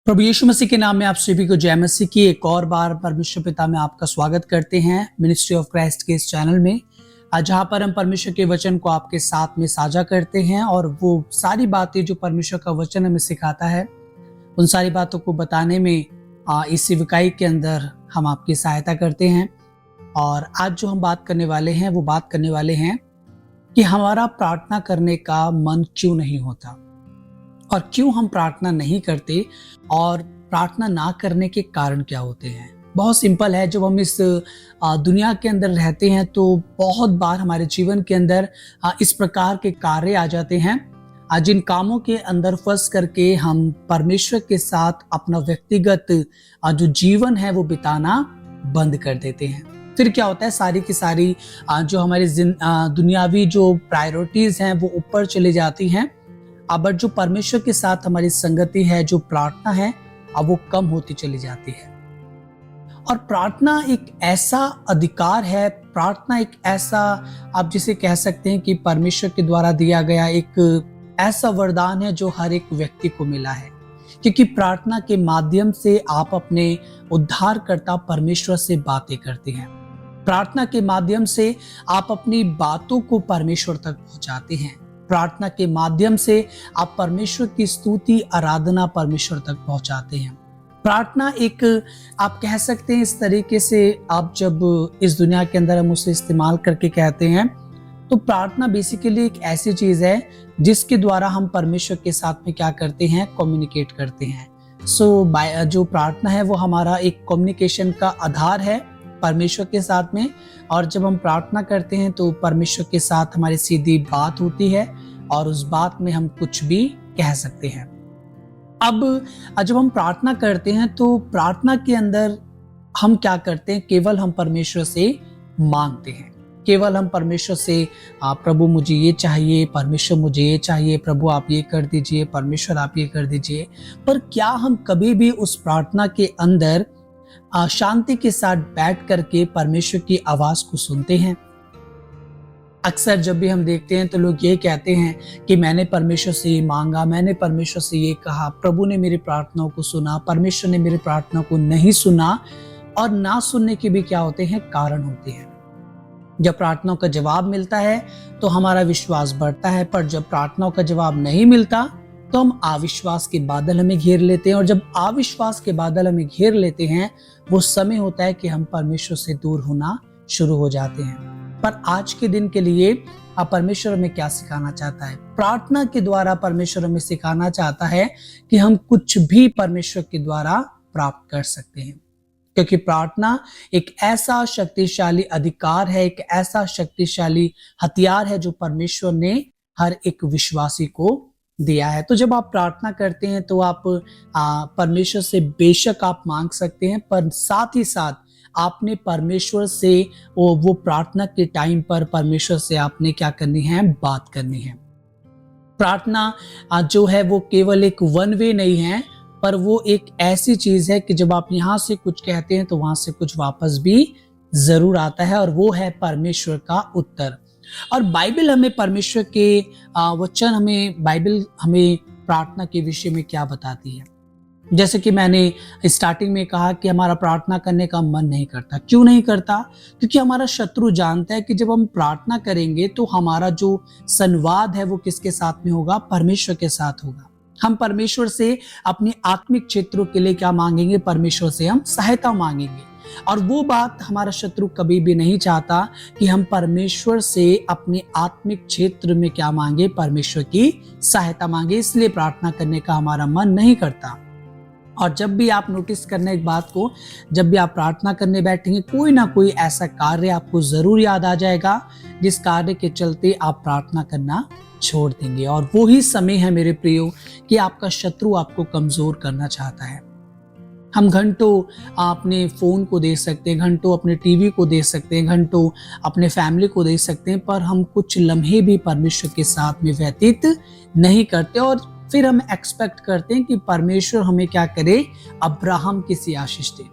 प्रभु यीशु मसीह के नाम में आप सभी को जय मसीह की एक और बार परमेश्वर पिता में आपका स्वागत करते हैं मिनिस्ट्री ऑफ क्राइस्ट के इस चैनल में, जहाँ पर हम परमेश्वर के वचन को आपके साथ में साझा करते हैं और वो सारी बातें जो परमेश्वर का वचन हमें सिखाता है उन सारी बातों को बताने में इस सेवकाई के अंदर हम आपकी सहायता करते हैं। और आज जो हम बात करने वाले हैं वो बात करने वाले हैं कि हमारा प्रार्थना करने का मन क्यों नहीं होता और क्यों हम प्रार्थना नहीं करते और प्रार्थना ना करने के कारण क्या होते हैं। बहुत सिंपल है, जब हम इस दुनिया के अंदर रहते हैं तो बहुत बार हमारे जीवन के अंदर इस प्रकार के कार्य आ जाते हैं जिन कामों के अंदर फंस करके हम परमेश्वर के साथ अपना व्यक्तिगत जो जीवन है वो बिताना बंद कर देते हैं। फिर क्या होता है, सारी की सारी जो हमारी दुनियावी जो प्रायोरिटीज हैं वो ऊपर चली जाती हैं, अब जो परमेश्वर के साथ हमारी संगति है, जो प्रार्थना है, अब वो कम होती चली जाती है। और प्रार्थना एक ऐसा अधिकार है, प्रार्थना एक ऐसा, आप जिसे कह सकते हैं कि परमेश्वर के द्वारा दिया गया एक ऐसा वरदान है जो हर एक व्यक्ति को मिला है, क्योंकि प्रार्थना के माध्यम से आप अपने उद्धारकर्ता परमेश्वर से बातें करते हैं। प्रार्थना के माध्यम से आप अपनी बातों को परमेश्वर तक पहुंचाते हैं। प्रार्थना के माध्यम से आप परमेश्वर की स्तुति आराधना परमेश्वर तक पहुंचाते हैं। प्रार्थना एक, आप कह सकते हैं इस तरीके से, आप जब इस दुनिया के अंदर हम उसे इस्तेमाल करके कहते हैं तो प्रार्थना बेसिकली एक ऐसी चीज है जिसके द्वारा हम परमेश्वर के साथ में क्या करते हैं, कम्युनिकेट करते हैं। जो प्रार्थना है वो हमारा एक कम्युनिकेशन का आधार है परमेश्वर के साथ में। और जब हम प्रार्थना करते हैं तो परमेश्वर के साथ हमारी सीधी बात होती है और उस बात में हम कुछ भी कह सकते हैं। अब जब हम प्रार्थना करते हैं तो प्रार्थना के अंदर हम क्या करते हैं, केवल हम परमेश्वर से मांगते हैं। केवल हम परमेश्वर से प्रभु मुझे ये चाहिए, परमेश्वर मुझे ये चाहिए, प्रभु आप ये कर दीजिए, परमेश्वर आप ये कर दीजिए। पर क्या हम कभी भी उस प्रार्थना के अंदर शांति के साथ बैठ करके परमेश्वर की आवाज को सुनते हैं? अक्सर जब भी हम देखते हैं तो लोग ये कहते हैं कि मैंने परमेश्वर से ये मांगा, मैंने परमेश्वर से ये कहा, प्रभु ने मेरी प्रार्थनाओं को सुना, परमेश्वर ने मेरी प्रार्थना को नहीं सुना। और ना सुनने के भी क्या होते हैं, कारण होते हैं। जब प्रार्थनाओं का जवाब मिलता है तो हमारा विश्वास बढ़ता है, पर जब प्रार्थनाओं का जवाब नहीं मिलता तो हम अविश्वास के बादल हमें घेर लेते हैं। और जब अविश्वास के बादल हमें घेर लेते हैं वो समय होता है कि हम परमेश्वर से दूर होना शुरू हो जाते हैं। पर आज के दिन के लिए परमेश्वर हमें क्या सिखाना चाहता है? प्रार्थना के द्वारा परमेश्वर हमें सिखाना चाहता है कि हम कुछ भी परमेश्वर के द्वारा प्राप्त कर सकते हैं, क्योंकि प्रार्थना एक ऐसा शक्तिशाली अधिकार है, एक ऐसा शक्तिशाली हथियार है जो परमेश्वर ने हर एक विश्वासी को दिया है। तो जब आप प्रार्थना करते हैं तो आप परमेश्वर से बेशक आप मांग सकते हैं, पर साथ ही साथ आपने परमेश्वर से वो प्रार्थना के टाइम पर परमेश्वर से आपने क्या करनी है, बात करनी है। प्रार्थना जो है वो केवल एक वन वे नहीं है, पर वो एक ऐसी चीज है कि जब आप यहाँ से कुछ कहते हैं तो वहां से कुछ वापस भी जरूर आता है, और वो है परमेश्वर का उत्तर। और बाइबल हमें परमेश्वर के वचन हमें, बाइबल हमें प्रार्थना के विषय में क्या बताती है। जैसे कि मैंने स्टार्टिंग में कहा कि हमारा प्रार्थना करने का मन नहीं करता। क्यों नहीं करता? क्योंकि हमारा शत्रु जानता है कि जब हम प्रार्थना करेंगे तो हमारा जो संवाद है वो किसके साथ में होगा, परमेश्वर के साथ होगा। हम परमेश्वर से अपने आत्मिक क्षेत्रों के लिए क्या मांगेंगे, परमेश्वर से हम सहायता मांगेंगे। और वो बात हमारा शत्रु कभी भी नहीं चाहता कि हम परमेश्वर से अपने आत्मिक क्षेत्र में क्या मांगे, परमेश्वर की सहायता मांगे। इसलिए प्रार्थना करने का हमारा मन नहीं करता। और जब भी आप नोटिस करना एक बात को, जब भी आप प्रार्थना करने बैठेंगे कोई ना कोई ऐसा कार्य आपको जरूर याद आ जाएगा जिस कार्य के चलते आप प्रार्थना करना छोड़ देंगे। और वो ही समय है मेरे प्रियो कि आपका शत्रु आपको कमजोर करना चाहता है। हम घंटों अपने फोन को दे सकते हैं, घंटों अपने टीवी को दे सकते हैं, घंटों अपने फैमिली को दे सकते हैं, पर हम कुछ लम्हे भी परमेश्वर के साथ में व्यतीत नहीं करते। और फिर हम एक्सपेक्ट करते हैं कि परमेश्वर हमें क्या करे, अब्राहम की सी आशीष दे।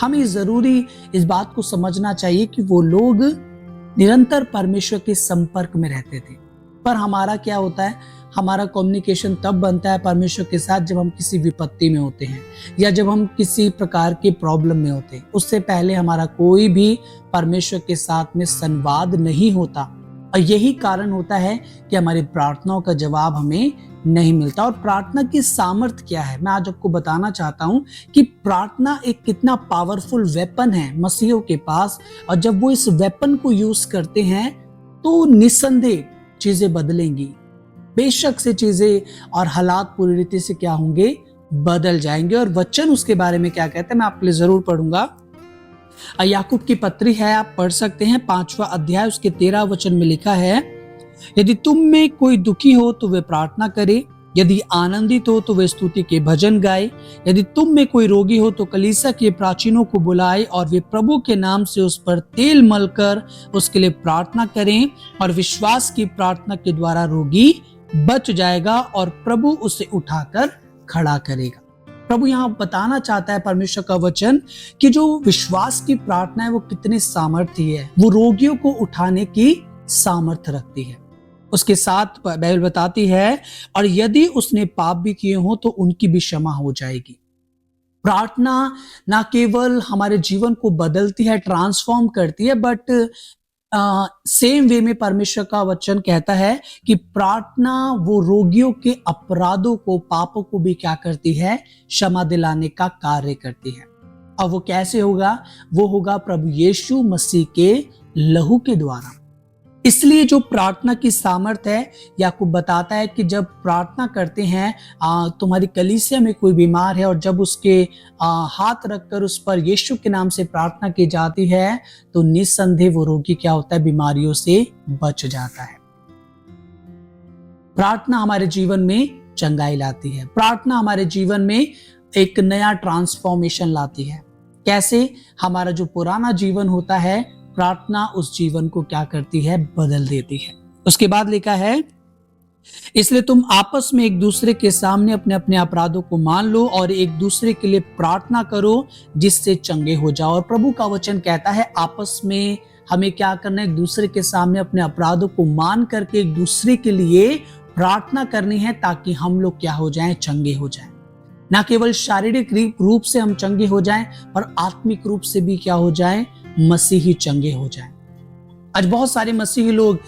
हमें जरूरी इस बात को समझना चाहिए कि वो लोग निरंतर परमेश्वर के संपर्क में रहते थे। पर हमारा क्या होता है, हमारा कम्युनिकेशन तब बनता है परमेश्वर के साथ जब हम किसी विपत्ति में होते हैं या जब हम किसी प्रकार की प्रॉब्लम में होते हैं। उससे पहले हमारा कोई भी परमेश्वर के साथ में संवाद नहीं होता, और यही कारण होता है कि हमारी प्रार्थनाओं का जवाब हमें नहीं मिलता। और प्रार्थना की सामर्थ्य क्या है, मैं आज आपको बताना चाहता हूं कि प्रार्थना एक कितना पावरफुल वेपन है मसीहों के पास, और जब वो इस वेपन को यूज करते हैं तो निस्संदेह चीजें बदलेंगी। बेशक से चीजें और हालात पूरी रीति से क्या होंगे, बदल जाएंगे। और वचन उसके बारे में क्या कहते हैं मैं आपके लिए जरूर पढ़ूंगा। याकूब की पत्री है, आप पढ़ सकते हैं, 5वां अध्याय उसके 13 वचन में लिखा है, यदि तुम में कोई दुखी हो तो वे प्रार्थना करे, यदि आनंदित हो तो वे स्तुति के भजन गाए, यदि तुम में कोई रोगी हो तो कलीसिया के प्राचीनों को बुलाए और वे प्रभु के नाम से उस पर तेल मलकर उसके लिए प्रार्थना करें, और विश्वास की प्रार्थना के द्वारा रोगी बच जाएगा और प्रभु उसे उठाकर खड़ा करेगा। प्रभु यहाँ बताना चाहता है परमेश्वर का वचन कि जो विश्वास की प्रार्थना है वो कितनी सामर्थ्य है, वो रोगियों को उठाने की सामर्थ्य रखती है। उसके साथ बाइबल बताती है, और यदि उसने पाप भी किए हो तो उनकी भी क्षमा हो जाएगी। प्रार्थना ना केवल हमारे जीवन को बदलती है, ट्रांसफॉर्म करती है, बट सेम वे में परमेश्वर का वचन कहता है कि प्रार्थना वो रोगियों के अपराधों को, पापों को भी क्या करती है, क्षमा दिलाने का कार्य करती है। और वो कैसे होगा, वो होगा प्रभु यीशु मसीह के लहू के द्वारा। इसलिए जो प्रार्थना की सामर्थ्य है, याकूब बताता है कि जब प्रार्थना करते हैं, तुम्हारी कलीसिया में कोई बीमार है और जब उसके हाथ रखकर उस पर यीशु के नाम से प्रार्थना की जाती है तो निस्संदेह वो रोगी क्या होता है, बीमारियों से बच जाता है। प्रार्थना हमारे जीवन में चंगाई लाती है, प्रार्थना हमारे जीवन में एक नया ट्रांसफॉर्मेशन लाती है। कैसे, हमारा जो पुराना जीवन होता है, प्रार्थना उस जीवन को क्या करती है, बदल देती है। उसके बाद लिखा है, इसलिए तुम आपस में एक दूसरे के सामने अपने अपने अपराधों को मान लो और एक दूसरे के लिए प्रार्थना करो जिससे चंगे हो जाओ। और प्रभु का वचन कहता है आपस में हमें क्या करना है, एक दूसरे के सामने अपने अपराधों को मान करके एक दूसरे के लिए प्रार्थना करनी है, ताकि हम लोग क्या हो जाएं, चंगे हो जाएं। ना केवल शारीरिक रूप से हम चंगे हो जाएं, पर आत्मिक रूप से भी क्या हो जाएं, मसीही चंगे हो जाएं। आज बहुत सारे मसीही लोग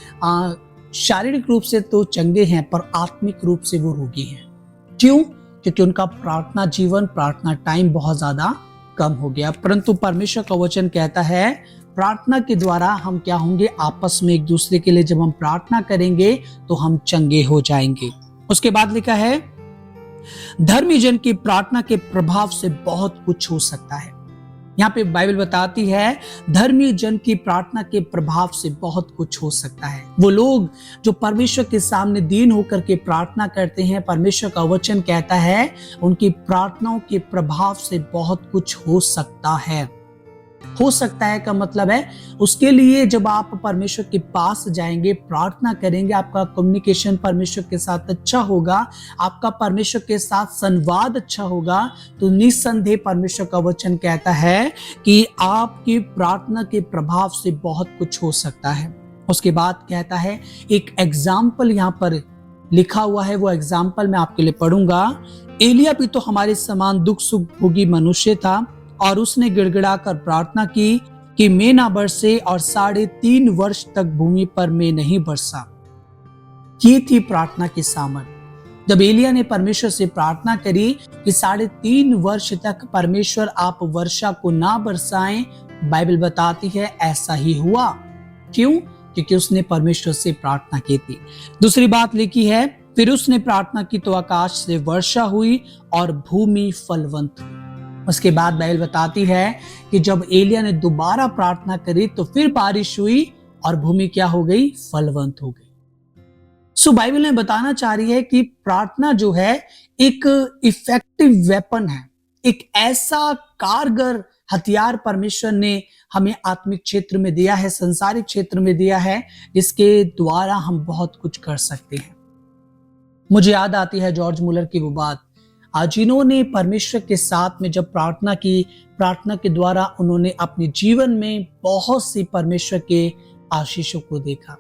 शारीरिक रूप से तो चंगे हैं, पर आत्मिक रूप से वो रोगी हैं। क्यों? क्योंकि उनका प्रार्थना जीवन, प्रार्थना टाइम बहुत ज्यादा कम हो गया। परंतु परमेश्वर का वचन कहता है प्रार्थना के द्वारा हम क्या होंगे, आपस में एक दूसरे के लिए जब हम प्रार्थना करेंगे तो हम चंगे हो जाएंगे। उसके बाद लिखा है, धर्मी जन की प्रार्थना के प्रभाव से बहुत कुछ हो सकता है। यहाँ पे बाइबल बताती है धर्मी जन की प्रार्थना के प्रभाव से बहुत कुछ हो सकता है। वो लोग जो परमेश्वर के सामने दीन होकर के प्रार्थना करते हैं, परमेश्वर का वचन कहता है उनकी प्रार्थनाओं के प्रभाव से बहुत कुछ हो सकता है। हो सकता है का मतलब है उसके लिए जब आप परमेश्वर के पास जाएंगे, प्रार्थना करेंगे, आपका कम्युनिकेशन परमेश्वर के साथ अच्छा होगा, आपका परमेश्वर के साथ संवाद अच्छा होगा, तो निस्संदेह परमेश्वर का वचन कहता है कि आपकी प्रार्थना के प्रभाव से बहुत कुछ हो सकता है। उसके बाद कहता है एक एग्जाम्पल यहाँ पर लिखा हुआ है, वो एग्जाम्पल मैं आपके लिए पढ़ूंगा। एलिया भी तो हमारे समान दुख सुख भोगी मनुष्य था और उसने गिड़गिड़ाकर प्रार्थना की कि मैं ना बरसे, और 3.5 वर्ष तक भूमि पर मैं नहीं बरसा। ये थी प्रार्थना की सामर्थ। जब एलिया ने परमेश्वर से प्रार्थना करी कि 3.5 वर्ष तक परमेश्वर आप वर्षा को ना बरसाएं, बाइबल बताती है ऐसा ही हुआ। क्यों? क्योंकि उसने परमेश्वर से प्रार्थना की थी। दूसरी बात लिखी है, फिर उसने प्रार्थना की तो आकाश से वर्षा हुई और भूमि फलवंत हुई। उसके बाद बाइबल बताती है कि जब एलिया ने दोबारा प्रार्थना करी तो फिर बारिश हुई और भूमि क्या हो गई, फलवंत हो गई। सो बाइबल ने बताना चाह रही है कि प्रार्थना जो है एक इफेक्टिव वेपन है, एक ऐसा कारगर हथियार परमेश्वर ने हमें आत्मिक क्षेत्र में दिया है, संसारिक क्षेत्र में दिया है, जिसके द्वारा हम बहुत कुछ कर सकते हैं। मुझे याद आती है जॉर्ज मुलर की वो बात, जिन्होंने परमेश्वर के साथ में जब प्रार्थना की, प्रार्थना के द्वारा उन्होंने अपने जीवन में बहुत सी परमेश्वर के आशीषों को देखा।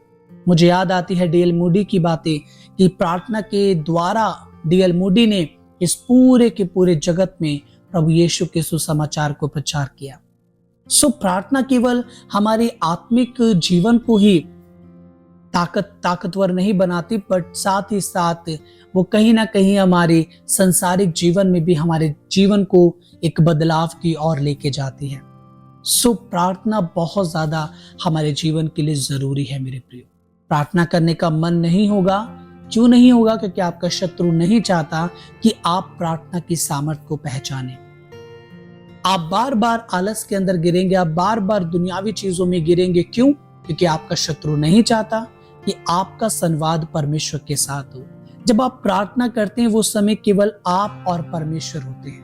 मुझे याद आती है डीएल मूडी की बातें कि प्रार्थना के द्वारा डीएल मूडी ने इस पूरे के पूरे जगत में प्रभु यीशु के सुसमाचार को प्रचार किया। सो प्रार्थना केवल हमारे आत्मिक जीवन को ही ताकतवर नहीं बनाती, बट साथ ही साथ वो कहीं ना कहीं हमारे संसारिक जीवन में भी हमारे जीवन को एक बदलाव की ओर लेके जाती है। सो प्रार्थना बहुत ज्यादा हमारे जीवन के लिए जरूरी है मेरे प्रियो। प्रार्थना करने का मन नहीं होगा, क्यों नहीं होगा? क्योंकि आपका शत्रु नहीं चाहता कि आप प्रार्थना की सामर्थ्य को पहचाने। आप बार बार आलस के अंदर गिरेंगे, आप बार बार दुनियावी चीजों में गिरेंगे। क्यों? क्योंकि आपका शत्रु नहीं चाहता कि आपका संवाद परमेश्वर के साथ हो। जब आप प्रार्थना करते हैं वो समय केवल आप और परमेश्वर होते हैं,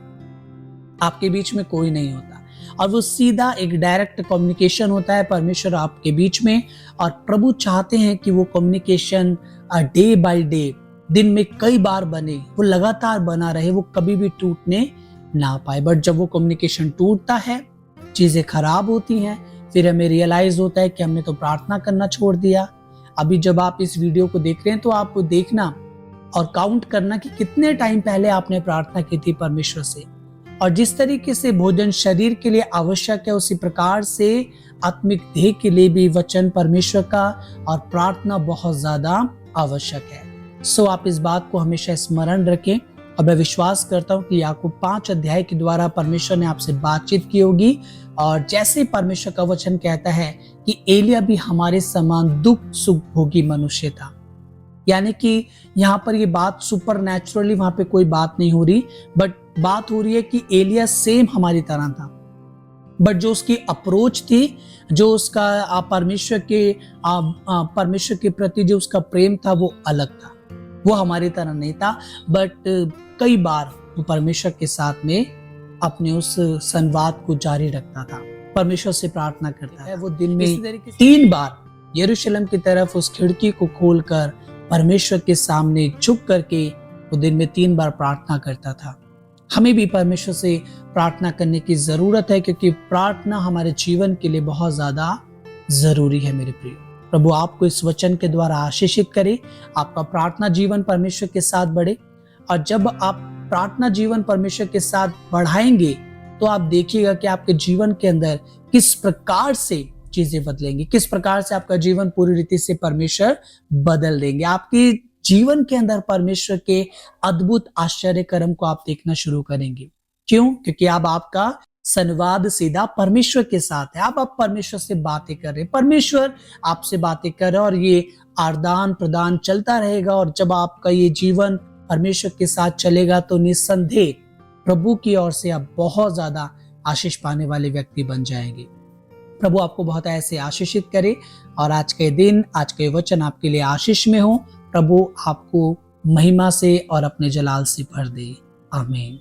आपके बीच में कोई नहीं होता, और वो सीधा एक डायरेक्ट कम्युनिकेशन होता है परमेश्वर आपके बीच में। और प्रभु चाहते हैं कि वो कम्युनिकेशन डे बाय डे, दिन में कई बार बने, वो लगातार बना रहे, वो कभी भी टूटने ना पाए। बट जब वो कम्युनिकेशन टूटता है, चीजें खराब होती हैं, फिर हमें रियलाइज होता है कि हमने तो प्रार्थना करना छोड़ दिया। अभी जब आप इस वीडियो को देख रहे हैं तो आप देखना और काउंट करना कि कितने टाइम पहले आपने प्रार्थना की थी परमेश्वर से। और जिस तरीके से भोजन शरीर के लिए आवश्यक है, उसी प्रकार से आत्मिक देह के लिए भी वचन परमेश्वर का और प्रार्थना बहुत ज्यादा आवश्यक है। सो आप इस बात को हमेशा स्मरण रखें। और मैं विश्वास करता हूँ कि याकूब 5 अध्याय के द्वारा परमेश्वर ने आपसे बातचीत की होगी। और जैसे परमेश्वर का वचन कहता है कि एलिया भी हमारे समान दुख सुख भोगी मनुष्य था, यानी कि यहाँ पर ये बात सुपर नेचुरली वहां पे कोई बात नहीं हो रही, बट बात हो रही है कि एलिया सेम हमारी तरह था, बट जो उसकी अप्रोच थी, जो उसका परमेश्वर के प्रति जो उसका प्रेम था वो अलग था। वो हमारी तरह नहीं था, बट कई बार वो परमेश्वर के साथ में अपने उस संवाद को जारी रखता था, परमेश्वर से प्रार्थना करता है। वो दिन में 3 बार यरूशलेम की तरफ उस खिड़की को खोलकर परमेश्वर के सामने झुक करके वो दिन में 3 बार प्रार्थना करता था। हमें भी परमेश्वर से प्रार्थना करने की जरूरत है, क्योंकि प्रार्थना हमारे जीवन के लिए बहुत ज्यादा जरूरी है मेरे प्रिय। प्रभु आपको इस वचन के द्वारा आशीषित करे, आपका प्रार्थना जीवन परमेश्वर के साथ बढ़े। और जब आप प्रार्थना जीवन परमेश्वर के साथ बढ़ाएंगे तो आप देखिएगा कि आपके जीवन के अंदर किस प्रकार से चीजें बदलेंगी, किस प्रकार से आपका जीवन पूरी रीति से परमेश्वर बदल देंगे। आपके जीवन के अंदर परमेश्वर के अद्भुत आश्चर्य कर्म को आप देखना शुरू करेंगे। क्यों? क्योंकि अब आपका संवाद सीधा परमेश्वर के साथ है। आप परमेश्वर से बातें कर रहे हैं, परमेश्वर आपसे बातें कर रहे हैं, और ये आदान प्रदान चलता रहेगा। और जब आपका ये जीवन परमेश्वर के साथ चलेगा तो निस्संदेह प्रभु की ओर से आप बहुत ज्यादा आशीष पाने वाले व्यक्ति बन जाएंगे। प्रभु आपको बहुत ऐसे आशीषित करे, और आज के दिन, आज के वचन आपके लिए आशीष में हो। प्रभु आपको महिमा से और अपने जलाल से भर दे। आमीन।